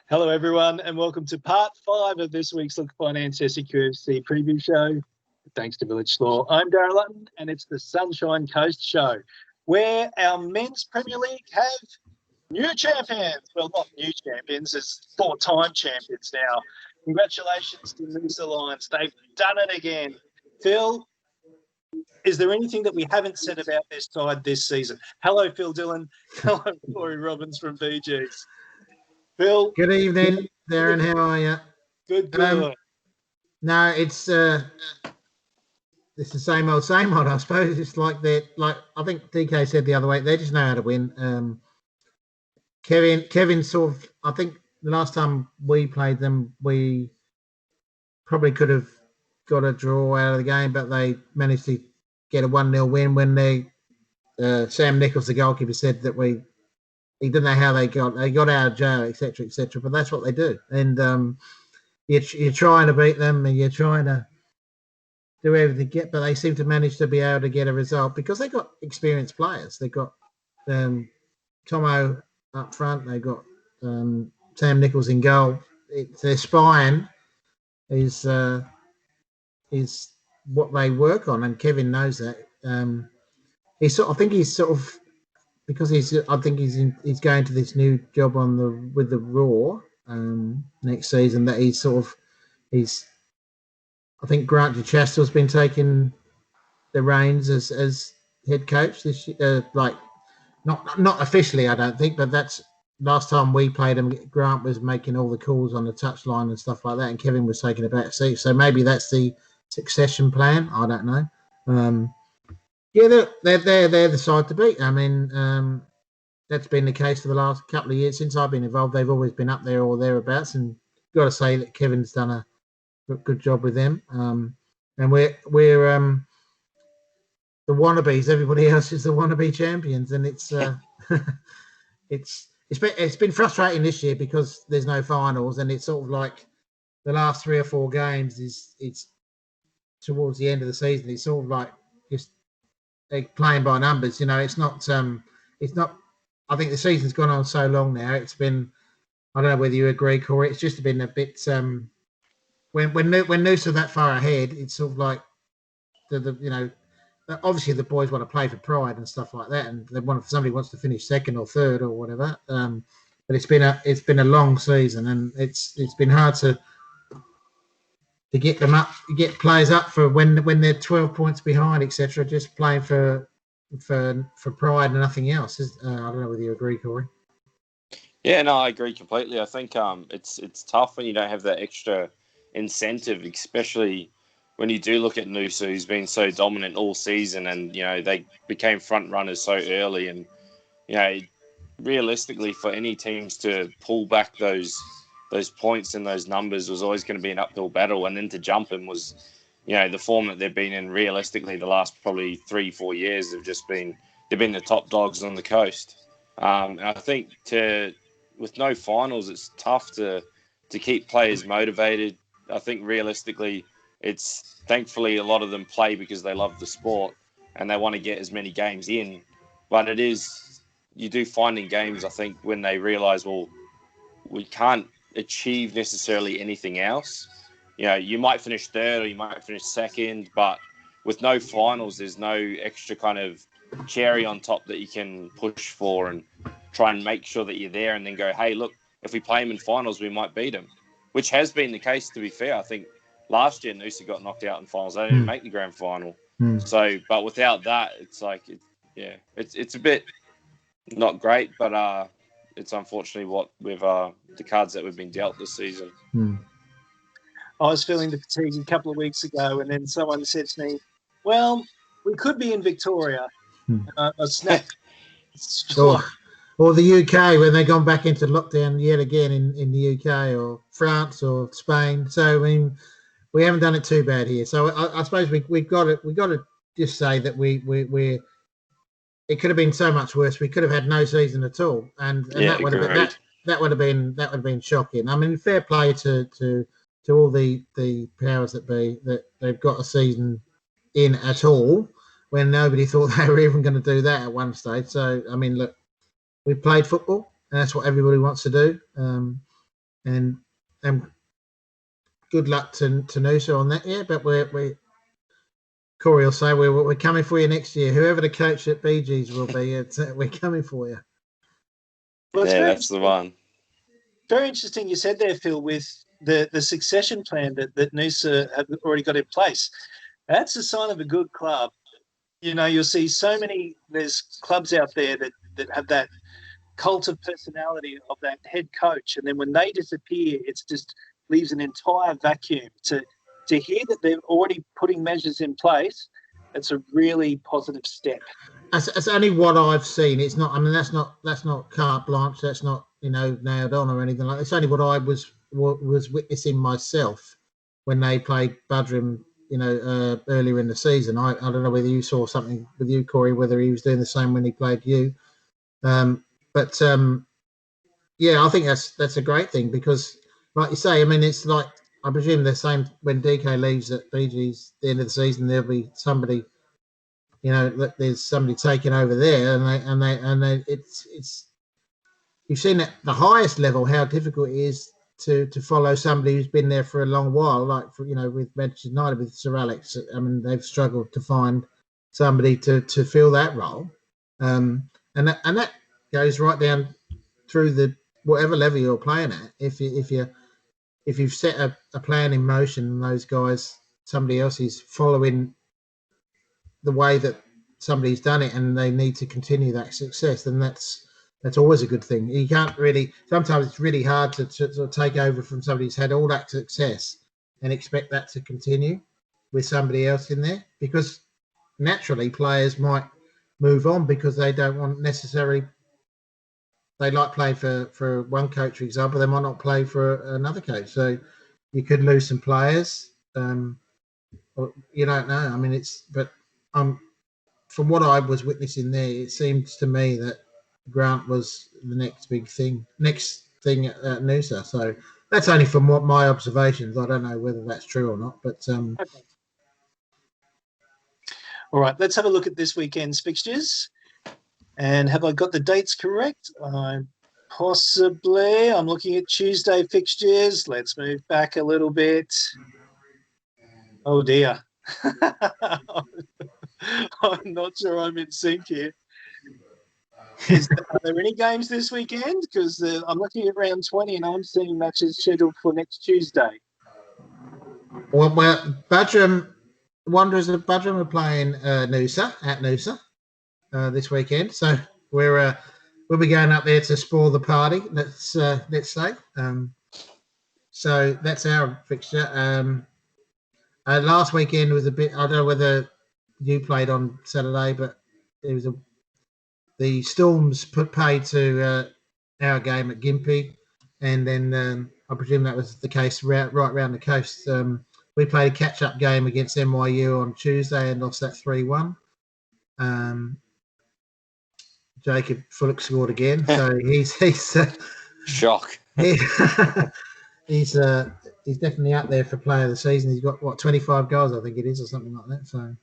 Hello, everyone, and welcome to part 5 of this week's Look Finance SEQFC preview show. Thanks to Village Law. I'm Darren Lutton, and it's the Sunshine Coast show, where our men's Premier League have new champions. Well, not new champions, it's 4-time champions now. Congratulations to Noosa Lions. They've done it again. Phil, is there anything that we haven't said about this side this season? Hello, Phil Dillon. Hello, Cory Robbins from BGs. Phil. Good evening, Darren. How are you? Good. No, it's the same old, I suppose. It's like I think DK said the other way. They just know how to win. Kevin sort of. I think the last time we played them, we probably could have got a draw out of the game, but they managed to get a 1-0 win when Sam Nichols, the goalkeeper, said that he didn't know how they got out of jail, etc., etc. But that's what they do, and you're trying to beat them, and you're trying to do everything but they seem to manage to be able to get a result because they got experienced players. They got Tomo up front. They got Sam Nichols in goal. Their spine is what they work on, and Kevin knows that. I think he's sort of. Because I think he's going to this new job with the Raw next season. That I think Grant DeChastel's been taking the reins as head coach this year. Not officially, I don't think, but that's last time we played him. Grant was making all the calls on the touchline and stuff like that, and Kevin was taking a back seat. So maybe that's the succession plan. I don't know. Yeah, they're the side to beat. I mean, that's been the case for the last couple of years since I've been involved. They've always been up there or thereabouts, and got to say that Kevin's done a good job with them. And we're the wannabes. Everybody else is the wannabe champions, and it's it's been frustrating this year because there's no finals, and it's sort of like the last 3 or 4 games it's towards the end of the season. It's sort of like just playing by numbers, it's not. I think the season's gone on so long now. It's been. I don't know whether you agree, Cory. It's just been a bit. When Noosa are that far ahead, it's sort of like obviously the boys want to play for pride and stuff like that, and somebody wants to finish second or third or whatever. But it's been a long season, and it's been hard to get them up, get players up for when they're 12 points behind, etc. Just playing for pride and nothing else. I don't know whether you agree, Cory. Yeah, no, I agree completely. I think it's tough when you don't have that extra incentive, especially when you do look at Noosa, who's been so dominant all season, and they became front runners so early, and realistically, for any teams to pull back those points and those numbers was always going to be an uphill battle, and then to jump them was, the form that they've been in realistically the last probably 3-4 years they've been the top dogs on the coast. And I think with no finals, it's tough to keep players motivated. I think realistically, it's thankfully a lot of them play because they love the sport and they want to get as many games in. But you do find in games, I think, when they realise, well, we can't achieve necessarily anything else. You might finish third or you might finish second, but with no finals, there's no extra kind of cherry on top that you can push for and try and make sure that you're there and then go, hey, look, if we play them in finals, we might beat them, which has been the case, to be fair. I think last year Noosa got knocked out in finals. They didn't make the grand final. So, but without that, it's like, it's a bit not great, but it's unfortunately what we've the cards that we've been dealt this season. I was feeling the fatigue a couple of weeks ago, and then someone said to me, well, we could be in Victoria. I snapped. Or the UK, when they've gone back into lockdown yet again in the UK, or France or Spain. So, I mean, we haven't done it too bad here. So I suppose we've got to just say that we're it could have been so much worse. We could have had no season at all, and that would have been shocking. I mean, fair play to all the powers that be that they've got a season in at all when nobody thought they were even going to do that at one stage. So I mean, look, we played football, and that's what everybody wants to do. and good luck to Noosa on that. Yeah, but Cory will say we're coming for you next year. Whoever the coach at BG's will be, we're coming for you. Well, that's the one. Very interesting you said there, Phil, with the succession plan that Noosa have already got in place. That's a sign of a good club. You know, you'll see there's clubs out there that have that cult of personality of that head coach, and then when they disappear, it's just leaves an entire vacuum. To hear that they're already putting measures in place, it's a really positive step. That's only what I've seen. It's not. I mean, that's not carte blanche. That's not nailed on or anything like that. It's only what I was witnessing myself when they played Budrum. Earlier in the season. I don't know whether you saw something with you, Cory, whether he was doing the same when he played you. But I think that's a great thing because, like you say, I mean, it's like I presume the same when DK leaves at BG's at the end of the season. There'll be somebody, there's somebody taking over there, and it's you've seen at the highest level how difficult it is to follow somebody who's been there for a long while, like with Manchester United with Sir Alex. I mean, they've struggled to find somebody to fill that role, and that goes right down through the whatever level you're playing at. If you've set a plan in motion, and those guys, somebody else is following the way that somebody's done it, and they need to continue that success, then that's always a good thing. You can't really. Sometimes it's really hard to sort of take over from somebody who's had all that success and expect that to continue with somebody else in there, because naturally players might move on because they don't want necessarily. They like playing for one coach, for example. They might not play for another coach, so you could lose some players. You don't know. I mean, from what I was witnessing there, it seems to me that Grant was the next thing at Noosa. So that's only from what my observations. I don't know whether that's true or not, but Okay. All right, let's have a look at this weekend's fixtures. And have I got the dates correct? Possibly. I'm looking at Tuesday fixtures. Let's move back a little bit. Oh dear. I'm not sure I'm in sync here. Are there any games this weekend? Because I'm looking at round 20 and I'm seeing matches scheduled for next Tuesday. Well, Wanderers of Budrum are playing Noosa at Noosa this weekend. So we'll be going up there to spoil the party. Let's say. So that's our fixture. Last weekend was a bit. I don't know whether you played on Saturday, but it was the Storms paid to our game at Gympie, and then I presume that was the case right around the coast. We played a catch-up game against NYU on Tuesday and lost that 3-1. Jacob Vilic scored again, so he's shock. He's definitely up there for player of the season. He's got 25 goals, I think it is, or something like that. So,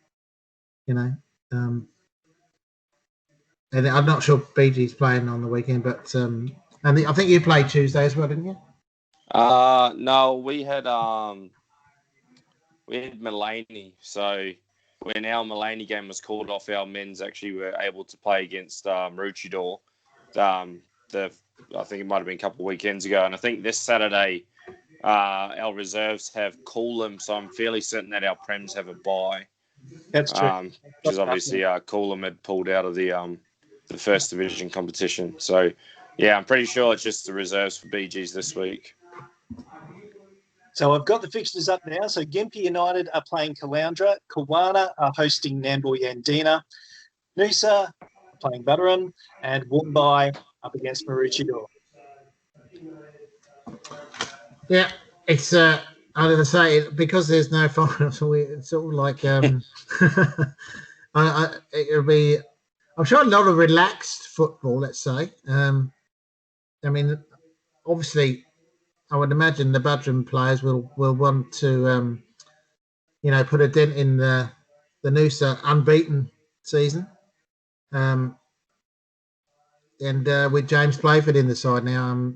and I'm not sure BG's playing on the weekend, but and I think you played Tuesday as well, didn't you? No, we had Mulaney. So when our Mulaney game was called off, our men's actually were able to play against Maroochydore. I think it might have been a couple of weekends ago, and I think this Saturday our reserves have Coolum, so I'm fairly certain that our Prems have a bye. That's true. Because obviously Coolum had pulled out of the first division competition. So yeah, I'm pretty sure it's just the reserves for BGs this week. So I've got the fixtures up now. So Gympie United are playing Caloundra. Kawana are hosting Nambour Yandina. Noosa are playing Budrum. And Woombai up against Maroochydore. Yeah, it's I'm going to say, because there's no finals, it's sort of like it'll be, I'm sure, a lot of relaxed football, let's say. I mean, obviously, I would imagine the Budrum players will want to, put a dent in the Noosa unbeaten season. And with James Playford in the side now,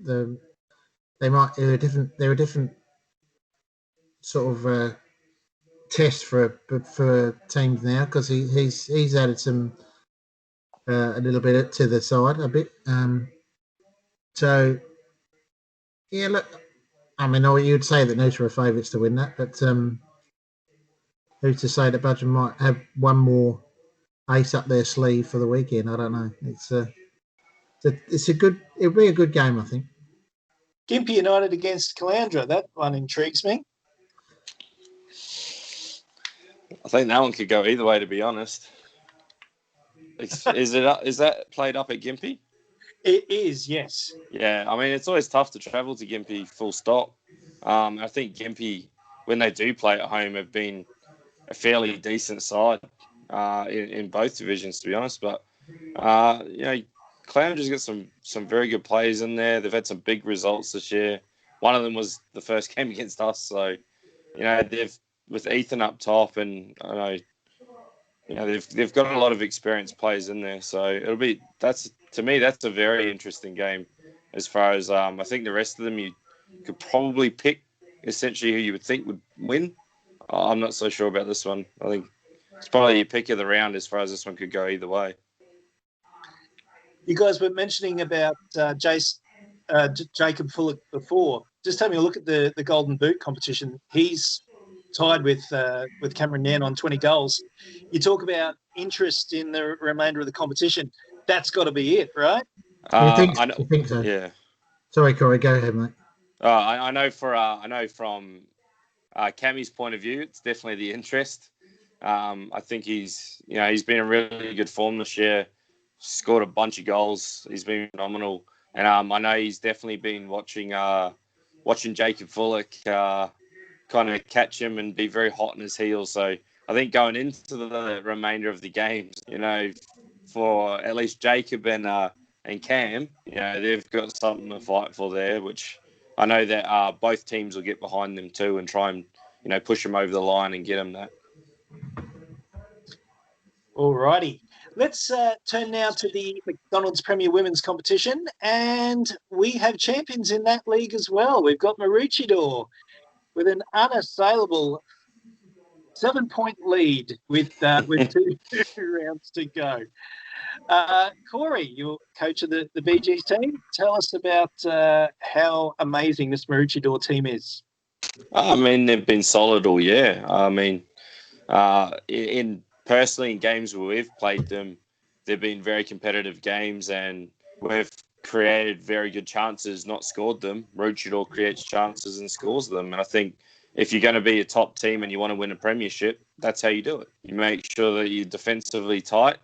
they're a different sort of test for teams now because he's added some a little bit to the side a bit. So yeah, look, I mean, you'd say that Noosa are favourites to win that, but who's to say that Budgeon might have one more ace up their sleeve for the weekend? I don't know. It'll be a good game, I think. Gympie United against Caloundra. That one intrigues me. I think that one could go either way, to be honest. Is that played up at Gympie? It is, yes. Yeah, I mean, it's always tough to travel to Gympie, full stop. I think Gympie, when they do play at home, have been a fairly decent side in both divisions, to be honest. But, Clowndra's got some very good players in there. They've had some big results this year. One of them was the first game against us. So, with Ethan up top, and I know, they've got a lot of experienced players in there. So that's a very interesting game. As far as I think the rest of them, you could probably pick essentially who you would think would win. I'm not so sure about this one. I think it's probably your pick of the round as far as this one could go either way. You guys were mentioning about Jacob Vilic before. Just having a look at the Golden Boot competition. He's tied with Cameron Nairn on 20 goals. You talk about interest in the remainder of the competition. That's got to be it, right? You think so? Yeah. Sorry, Cory, go ahead, mate. I know from Cammy's point of view, it's definitely the interest. I think he's been in really good form this year. Scored a bunch of goals. He's been phenomenal, and I know he's definitely been watching Jacob Vilic kind of catch him and be very hot in his heels. So I think going into the remainder of the games, for at least Jacob and Cam, they've got something to fight for there, which I know that both teams will get behind them too and try and push them over the line and get them that. All righty. Let's turn now to the McDonald's Premier Women's Competition, and we have champions in that league as well. We've got Maroochydore with an unassailable 7-point lead with 2 rounds to go. Cory, you're coach of the BG's team. Tell us about how amazing this Maroochydore team is. I mean, they've been solid all year. I mean, personally, in games where we've played them, they've been very competitive games, and we've created very good chances, not scored them. Maroochydore creates chances and scores them. And I think if you're going to be a top team and you want to win a premiership, that's how you do it. You make sure that you're defensively tight,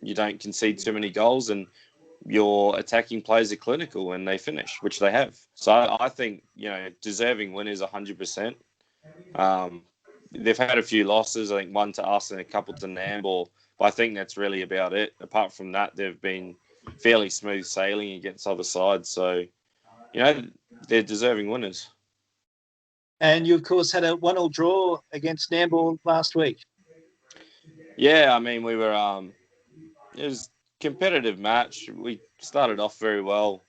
you don't concede too many goals, and your attacking players are clinical and they finish, which they have. So I think, deserving winners 100%. They've had a few losses, I think one to us and a couple to Nambour, but I think that's really about it. Apart from that, they've been fairly smooth sailing against other sides. So, they're deserving winners. And you, of course, had a 1-1 draw against Nambour last week. Yeah, I mean, we were it was a competitive match. We started off very well.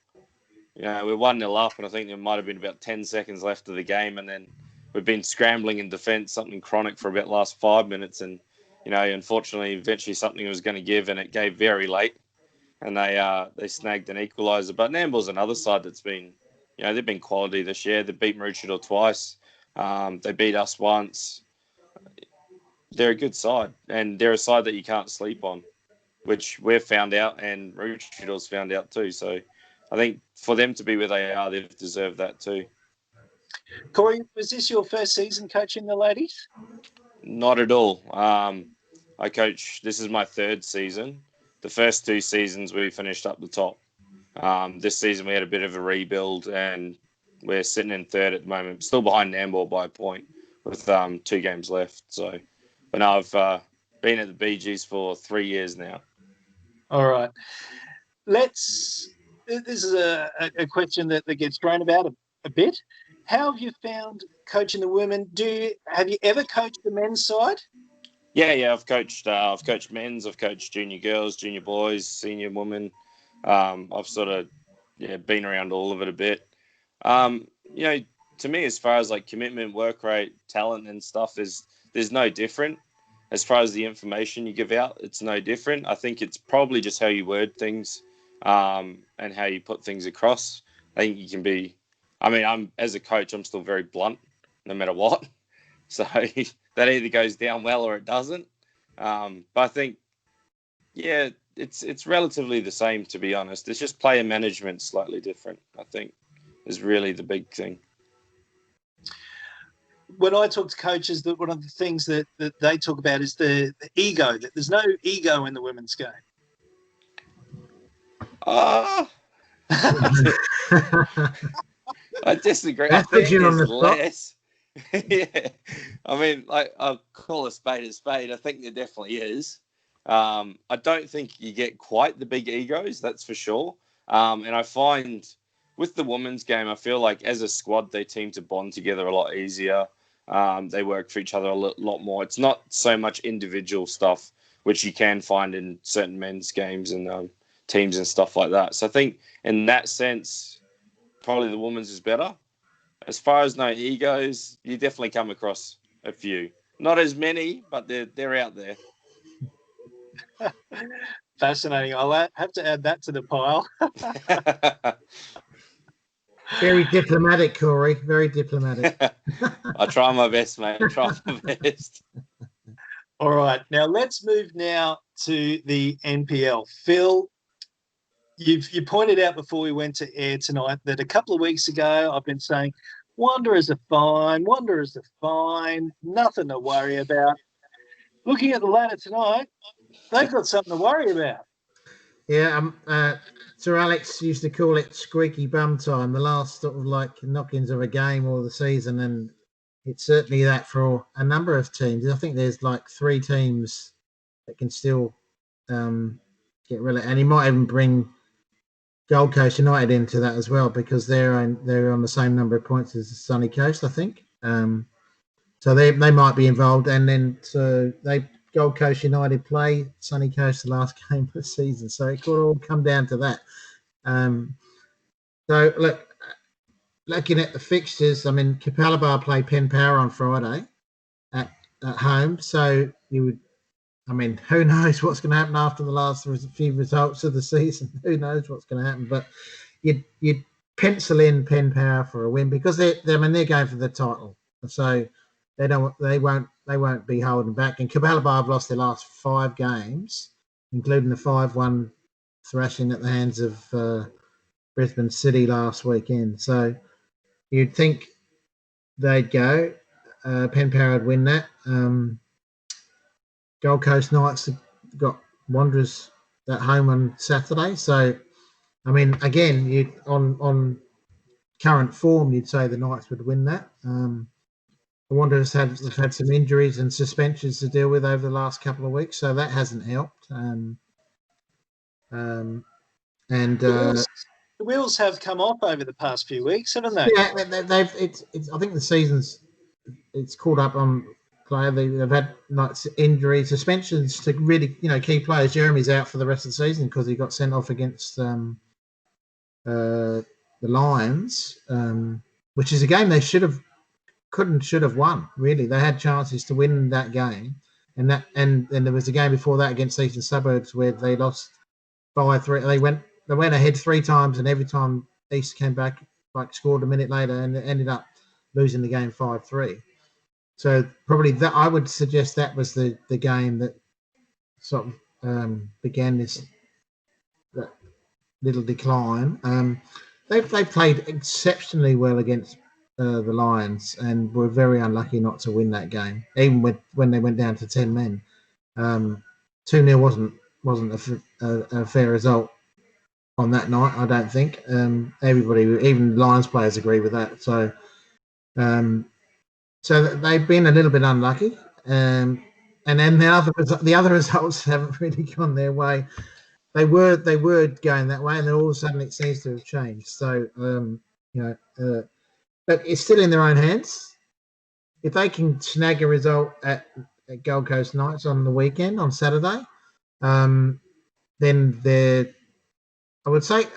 We're 1-0 up, and I think there might have been about 10 seconds left of the game, and then we've been scrambling in defence, something chronic for about the last 5 minutes, and unfortunately, eventually something was going to give, and it gave very late, and they snagged an equaliser. But Nambour's another side that's been, they've been quality this year. They beat Maroochydore twice. They beat us once. They're a good side, and they're a side that you can't sleep on, which we've found out, and Maroochidore's found out too. So I think for them to be where they are, they've deserved that too. Cory, was this your first season coaching the ladies? Not at all. This is my 3rd season. The first 2 seasons we finished up the top. This season we had a bit of a rebuild, and we're sitting in 3rd at the moment, still behind Nambour by a point with 2 games left. So, but no, I've been at the BGs for 3 years now. All right. This is a question that gets thrown about a bit. How have you found coaching the women? Have you ever coached the men's side? Yeah. I've coached men's. I've coached junior girls, junior boys, senior women. I've sort of been around all of it a bit. to me, as far as like commitment, work rate, talent, and stuff, there's no different. As far as the information you give out, it's no different. I think it's probably just how you word things, and how you put things across. I think you can be. I mean, as a coach, I'm still very blunt, no matter what. So that either goes down well or it doesn't. But I think, yeah, it's relatively the same, to be honest. It's just player management slightly different, I think, is really the big thing. When I talk to coaches, that one of the things that they talk about is the ego, that there's no ego in the women's game. I disagree. That I think puts you on there's the spot. less. Yeah. I mean, like, I'll call a spade a spade. I think there definitely is. I don't think you get quite the big egos, that's for sure. And I find with the women's game, I feel like as a squad, they seem to bond together a lot easier. They work for each other a lot more. It's not so much individual stuff, which you can find in certain men's games and teams and stuff like that. So I think in that sense, probably the women's is better. As far as no egos, you definitely come across a few. Not as many, but they're out there. Fascinating. I'll have to add that to the pile. Very diplomatic, Corey. Very diplomatic. I try my best, mate. I try my best. All right. Now let's move now to the NPL. Phil, you pointed out before we went to air tonight that a couple of weeks ago I've been saying Wanderers are fine, nothing to worry about. Looking at the ladder tonight, they've got something to worry about. Yeah, Sir Alex used to call it squeaky bum time, the last sort of like knock-ins of a game or the season, and it's certainly that for a number of teams. I think there's like 3 teams that can still get relegated, and he might even bring Gold Coast United into that as well, because they're on the same number of points as the Sunny Coast, I think. So they might be involved, and then so Gold Coast United play Sunny Coast the last game of the season, so it could all come down to that. So look, looking at the fixtures, I mean, Capalaba play Penn Power on Friday at home, so you would. I mean, who knows what's going to happen after the last few results of the season? Who knows what's going to happen? But you'd pencil in Penn Power for a win, because they're going for the title, so they won't be holding back. And Capalaba have lost their last 5 games, including the 5-1 thrashing at the hands of Brisbane City last weekend. So you'd think they'd go. Penn Power would win that. Gold Coast Knights have got Wanderers at home on Saturday. So, I mean, again, on current form, you'd say the Knights would win that. The Wanderers have had some injuries and suspensions to deal with over the last couple of weeks, so that hasn't helped. The wheels have come off over the past few weeks, haven't they? Yeah, I think the season's caught up on play. They've had injuries, suspensions to really key players. Jeremy's out for the rest of the season because he got sent off against the Lions, which is a game they should have won. Really, they had chances to win that game, and there was a game before that against Eastern Suburbs where they lost 5-3. They went ahead 3 times, and every time East came back, scored a minute later, and ended up losing the game 5-3. So probably that, I would suggest that was the game that sort of began that little decline. They played exceptionally well against the Lions, and were very unlucky not to win that game, even when they went down to 10 men. 2-0 wasn't a fair result on that night, I don't think. Everybody, even Lions players, agree with that. So they've been a little bit unlucky, and then the other results haven't really gone their way. They were going that way, and then all of a sudden it seems to have changed. So but it's still in their own hands. If they can snag a result at Gold Coast Knights on the weekend, on Saturday, then they're, I would say,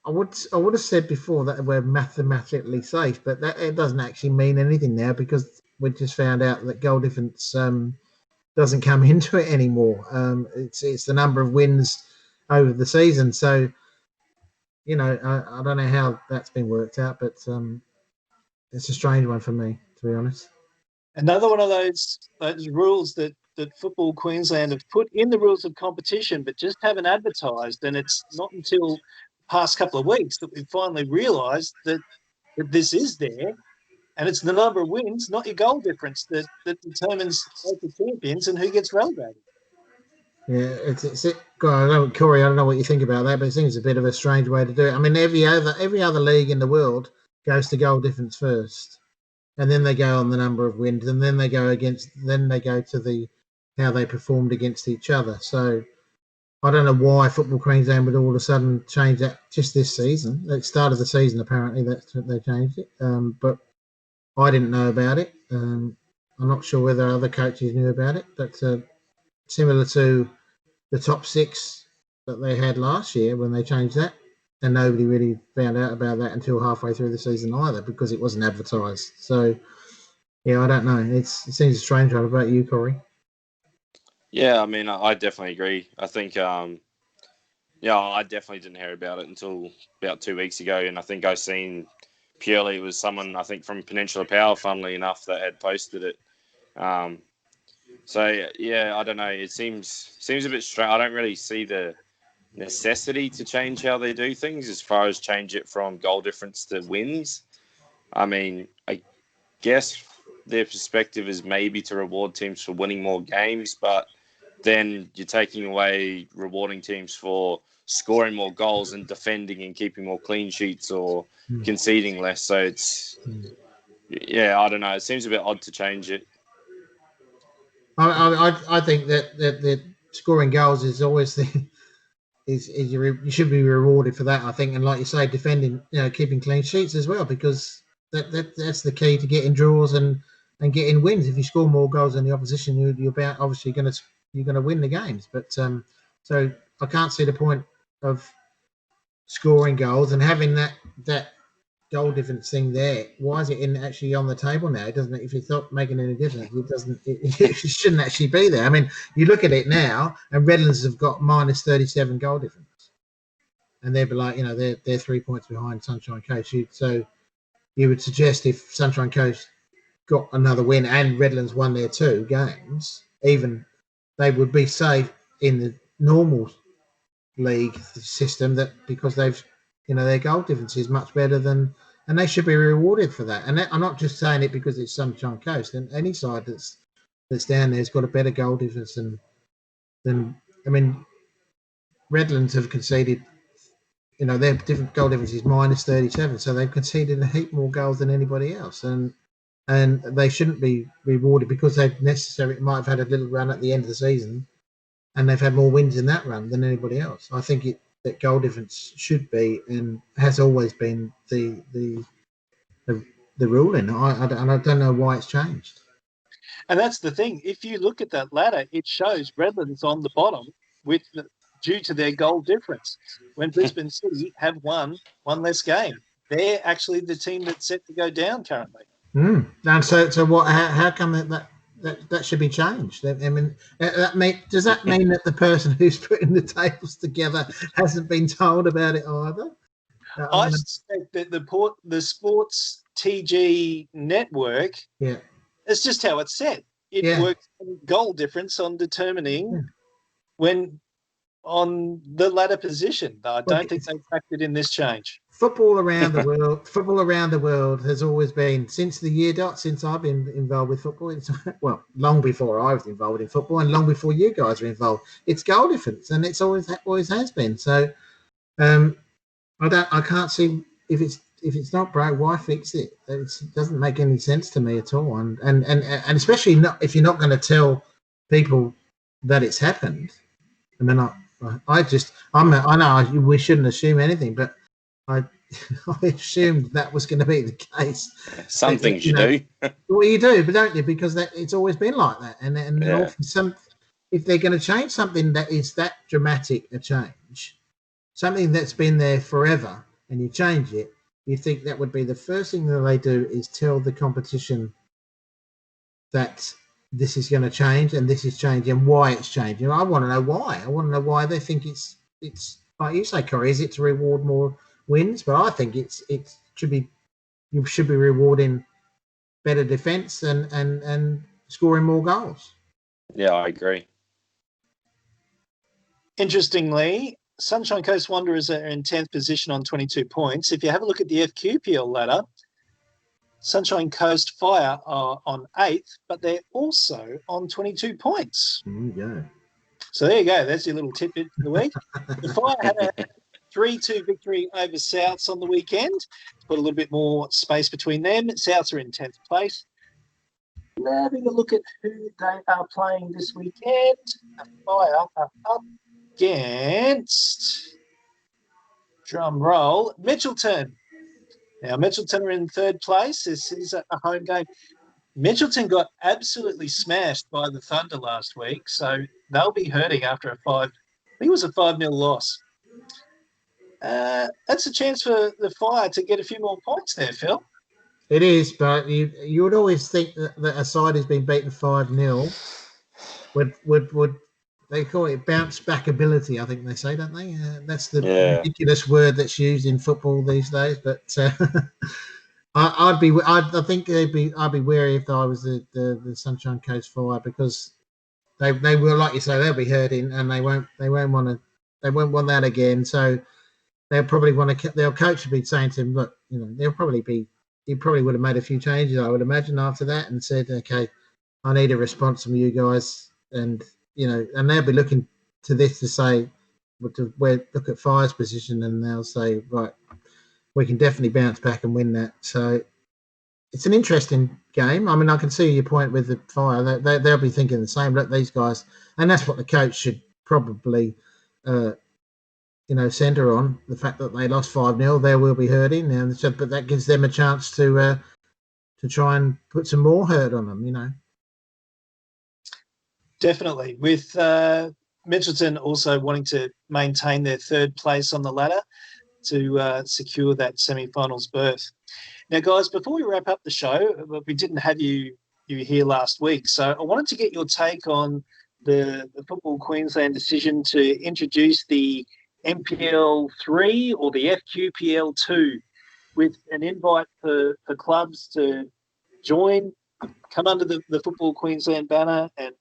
I would have said before that we're mathematically safe, but that it doesn't actually mean anything now because we just found out that goal difference doesn't come into it anymore. It's the number of wins over the season. So, you know, I don't know how that's been worked out, but it's a strange one for me, to be honest. Another one of those rules that Football Queensland have put in the rules of competition, but just haven't advertised. And it's not until the past couple of weeks that we've finally realised that this is there. And it's the number of wins, not your goal difference, that determines local champions and who gets relegated. Yeah, it's God, Corey, I don't know what you think about that, but it seems a bit of a strange way to do it. I mean, every other league in the world goes to goal difference first, and then they go on the number of wins, and then they go to the how they performed against each other. So I don't know why Football Queensland would all of a sudden change that just this season. At the start of the season, apparently they changed it, but I didn't know about it. I'm not sure whether other coaches knew about it, but similar to the top six that they had last year when they changed that, and nobody really found out about that until halfway through the season either because it wasn't advertised. So, yeah, I don't know. It seems a strange one. About you, Corey? Yeah, I mean, I definitely agree. I think, I definitely didn't hear about it until about 2 weeks ago, and I think I seen purely it was someone I think from Peninsula Power, funnily enough, that had posted it. So yeah, I don't know. It seems a bit strange. I don't really see the necessity to change how they do things as far as change it from goal difference to wins. I mean, I guess their perspective is maybe to reward teams for winning more games, but then you're taking away rewarding teams for scoring more goals and defending and keeping more clean sheets or conceding less. So it's, I don't know. It seems a bit odd to change it. I think that scoring goals is always you should be rewarded for that. I think, and like you say, defending, keeping clean sheets as well, because that's the key to getting draws and getting wins. If you score more goals than the opposition, you're about obviously going to win the games. But so I can't see the point of scoring goals and having that goal difference thing there. Why is it actually on the table now? It doesn't. If it's not making any difference, it doesn't. It shouldn't actually be there. I mean, you look at it now, and Redlands have got minus 37 goal difference, and they'd be like, they're 3 points behind Sunshine Coast. So you would suggest if Sunshine Coast got another win and Redlands won their 2 games, even they would be safe in the normal league system, that because they've their goal difference is much better than, and they should be rewarded for that. And I'm not just saying it because it's Sunshine Coast, and any side that's down there has got a better goal difference than I mean, Redlands have conceded, their different goal difference is minus 37, so they've conceded a heap more goals than anybody else, and they shouldn't be rewarded because they've might have had a little run at the end of the season, and they've had more wins in that run than anybody else. I think that goal difference should be and has always been the ruling. I don't know why it's changed. And that's the thing. If you look at that ladder, it shows Redlands on the bottom due to their goal difference. When Brisbane City have won one less game, they're actually the team that's set to go down currently. And so what? How come that should be changed? I mean, does that mean that the person who's putting the tables together hasn't been told about it either? I suspect that the Sports TG network, it's just how it's set. It works on goal difference on determining when on the ladder position. I don't think they factored in this change. Football around the world has always been, since the year dot, since I've been involved with football. Long before I was involved in football and long before you guys were involved. It's goal difference, and it's always has been. So, I can't see if it's not broke, why fix it? It doesn't make any sense to me at all, and especially not if you're not going to tell people that it's happened. I mean, I know we shouldn't assume anything, but I assumed that was going to be the case. Some things you do. Well, you do, but don't you? Because it's always been like that, and often if they're going to change something that is that dramatic a change, something that's been there forever, and you change it, you think that would be the first thing that they do is tell the competition that this is going to change and this is changing and why it's changing. I want to know why. I want to know why they think it's like you say, Cory, is it to reward more wins? But I think it should be, you should be rewarding better defence and scoring more goals. Yeah, I agree. Interestingly, Sunshine Coast Wanderers are in 10th position on 22 points. If you have a look at the FQPL ladder, Sunshine Coast Fire are on 8th, but they're also on 22 points. Yeah. So there you go. That's your little tidbit for the week. The Fire had a 3-2 victory over Souths on the weekend. Put a little bit more space between them. Souths are in 10th place. Having a look at who they are playing this weekend. The Fire are up against, drum roll, Mitchelton. Now, Mitchelton are in 3rd place. This is a home game. Mitchelton got absolutely smashed by the Thunder last week, so they'll be hurting after I think it was a 5-0 loss. That's a chance for the Fire to get a few more points there, Phil. It is, but you would always think that a side has been beaten 5-0 would they call it bounce back ability, I think they say, don't they? That's the ridiculous word that's used in football these days. But I'd be wary if I was the Sunshine Coast Fire, because they will, like you say, they'll be hurting and they won't want that again. So they'll probably want to. Their coach would be saying to him, look, he probably would have made a few changes, I would imagine, after that, and said, okay, I need a response from you guys, and they'll be looking to this to say, look at Fire's position, and they'll say, right, we can definitely bounce back and win that. So it's an interesting game. I mean, I can see your point with the Fire. They'll be thinking the same. Look, these guys, and that's what the coach should probably, centre on, the fact that they lost 5-0. They will be hurting, but that gives them a chance to try and put some more hurt on them. Definitely, with Mitchelton also wanting to maintain their 3rd place on the ladder to secure that semi-finals berth. Now, guys, before we wrap up the show, we didn't have you here last week, so I wanted to get your take on the Football Queensland decision to introduce the MPL 3 or the FQPL 2 with an invite for clubs to join, come under the Football Queensland banner and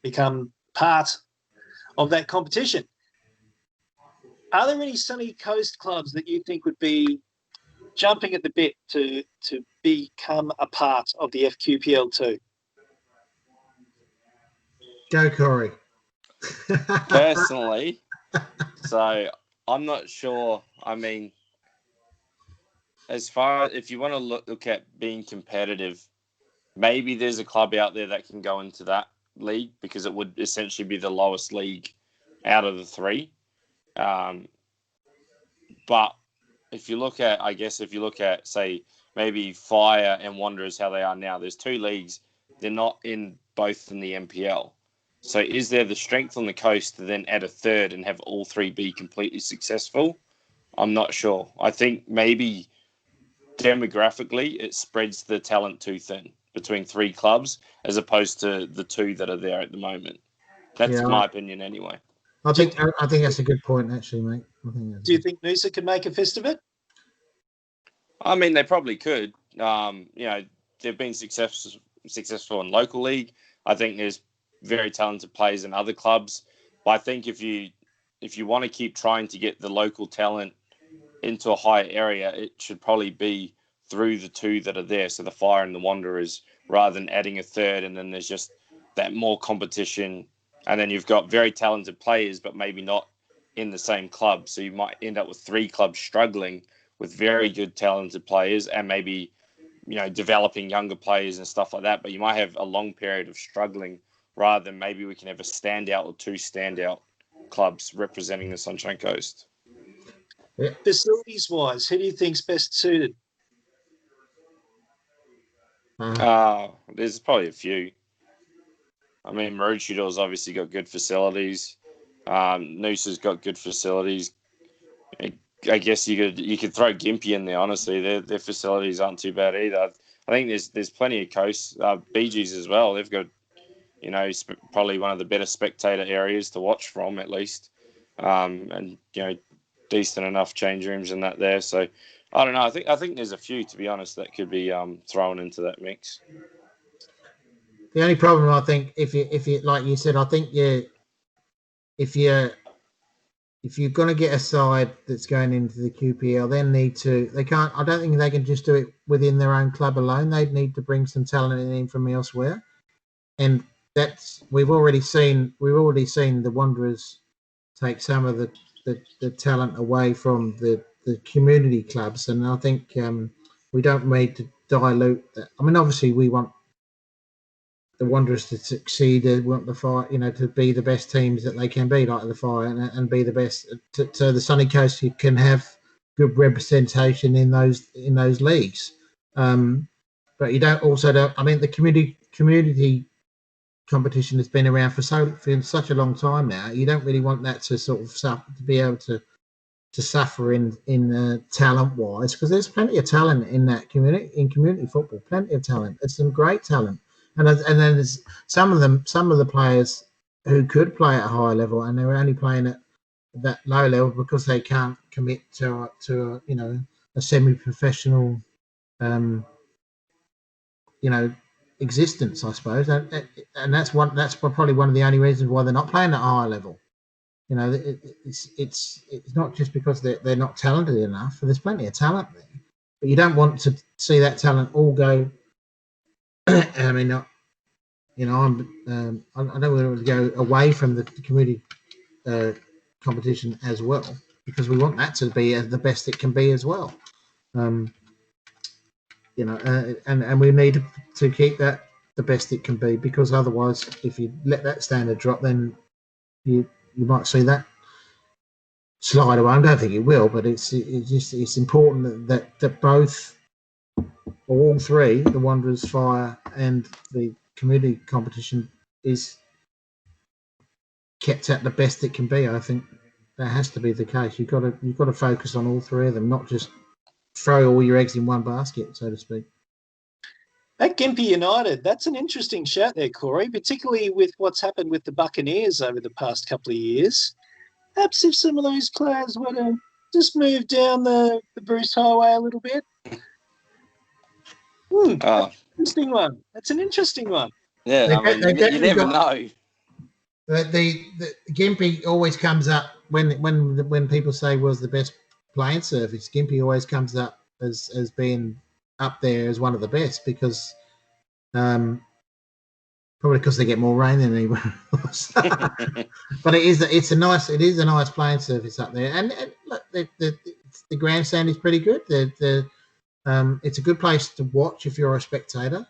become part of that competition. Are there any Sunny Coast clubs that you think would be jumping at the bit to become a part of the FQPL 2? Go, Cory. Personally, so I'm not sure. I mean, as far if you want to look at being competitive, maybe there's a club out there that can go into that league, because it would essentially be the lowest league out of the 3. But if you look at, say, maybe Fire and Wanderers, how they are now, there's 2 leagues. They're not both in the MPL. So is there the strength on the coast to then add a 3rd and have all 3 be completely successful? I'm not sure. I think maybe demographically it spreads the talent too thin between 3 clubs as opposed to the 2 that are there at the moment. That's my opinion anyway. I think that's a good point, actually, mate. Do you think Noosa could make a fist of it? I mean, they probably could. They've been successful in local league. I think there's very talented players in other clubs. But I think if you want to keep trying to get the local talent into a higher area, it should probably be through the 2 that are there, so the Fire and the Wanderers, rather than adding a 3rd, and then there's just that more competition, and then you've got very talented players but maybe not in the same club, so you might end up with 3 clubs struggling with very good talented players and maybe developing younger players and stuff like that, but you might have a long period of struggling, rather than maybe we can have a standout or 2 standout clubs representing the Sunshine Coast. Yeah. Facilities-wise, who do you think's best suited? There's probably a few. I mean, Maroochydale's obviously got good facilities. Noosa's got good facilities. I guess you could throw Gympie in there. Honestly, their facilities aren't too bad either. I think there's plenty of coast BGs as well. They've got probably one of the better spectator areas to watch from at least, and decent enough change rooms and that there. So I don't know. I think there's a few, to be honest, that could be thrown into that mix. The only problem, I think, if you like you said, I think if you're going to get a side that's going into the QPL, I don't think they can just do it within their own club alone. They'd need to bring some talent in from elsewhere, and we've already seen the Wanderers take some of the talent away from the community clubs, and I think we don't need to dilute that. I mean, obviously we want the Wanderers to succeed. We want the Fire, to be the best teams that they can be, like the Fire, and be the best. So the Sunny Coast can have good representation in those leagues. But you don't. I mean, the community competition has been around for such a long time now. You don't really want that to sort of to be able to suffer in talent wise, because there's plenty of talent in that community football. Plenty of talent. There's some great talent. And then there's some of the players who could play at a higher level, and they're only playing at that low level because they can't commit to a semi-professional existence, I suppose. And that's probably one of the only reasons why they're not playing at a higher level. It's not just because they're not talented enough. There's plenty of talent there, but you don't want to see that talent all go. I mean, I don't want to go away from the community competition as well, because we want that to be the best it can be as well. And we need to keep that the best it can be, because otherwise, if you let that standard drop, then you might see that slide away. I don't think it will, but it's important that both. All three, the Wanderers, Fire, and the community competition, is kept at the best it can be. I think that has to be the case. You've got to focus on all three of them, not just throw all your eggs in one basket, so to speak. At Gympie United, that's an interesting shout there, Corey, particularly with what's happened with the Buccaneers over the past couple of years. Perhaps if some of those players were to just move down the Bruce Highway a little bit. Interesting one. That's an interesting one. Yeah, you never know. The Gympie always comes up when people say was the best playing surface. Gympie always comes up as being up there as one of the best, because probably because they get more rain than anywhere else. But it is a nice playing surface up there, and look, the grandstand is pretty good. It's a good place to watch if you're a spectator.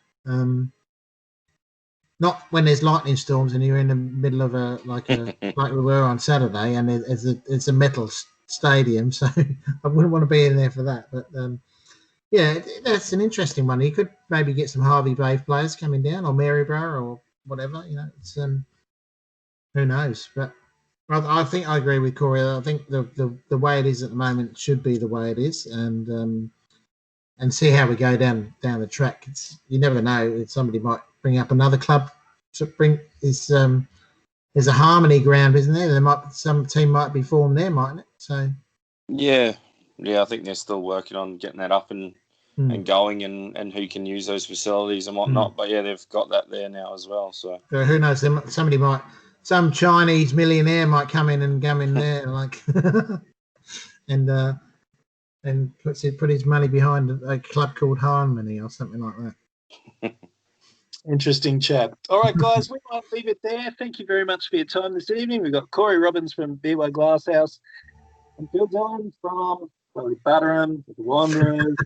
Not when there's lightning storms and you're in the middle of like we were on Saturday, and it's a metal stadium, so I wouldn't want to be in there for that. But yeah, that's an interesting one. You could maybe get some Harvey Brave players coming down, or Maryborough, or whatever. It's who knows. But I think I agree with Corey. I think the way it is at the moment should be the way it is, and see how we go down the track. You never know. Somebody might bring up another club. There's a Harmony ground, isn't there? Some team might be formed there, mightn't it? So yeah, I think they're still working on getting that up and going, and who can use those facilities and whatnot. But yeah, they've got that there now as well. So who knows? Some Chinese millionaire might come in there, like and put his money behind a club called Harmony or something like that. Interesting chat. All right, guys, we might leave it there. Thank you very much for your time this evening. We've got Corey Robbins from BY Glasshouse and Phil Darren from Butterham, the Wanderers.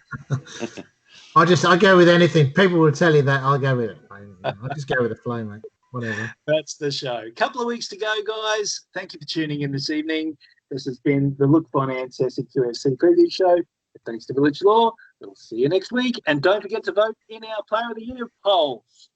I go with anything. People will tell you that. I'll go with it. I'll just go with the flow, mate. Whatever. That's the show. A couple of weeks to go, guys. Thank you for tuning in this evening. This has been the Look Finance SEQFC preview show. Thanks to Village Law. We'll see you next week. And don't forget to vote in our Player of the Year polls.